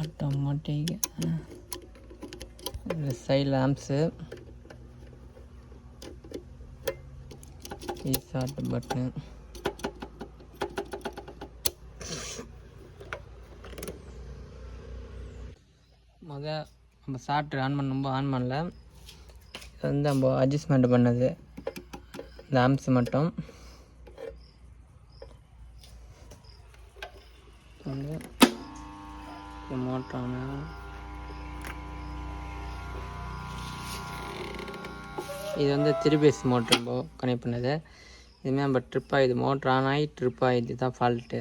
Automatic side lamps start button நம்ம software on பண்ணல. இது வந்து நம்ம அட்ஜஸ்ட்மெண்ட் பண்ணது இந்த ஆம்ஸ் மட்டும் வந்து மோட்டரான இது வந்து 3 பேஸ் மோட்டர் நம்ம கனெக்ட் பண்ணது. இதுமாதிரி நம்ம ட்ரிப் ஆகிடுது, மோட்டர் ஆன் ஆகி ட்ரிப் ஆகிடுது தான் ஃபால்ட்டு.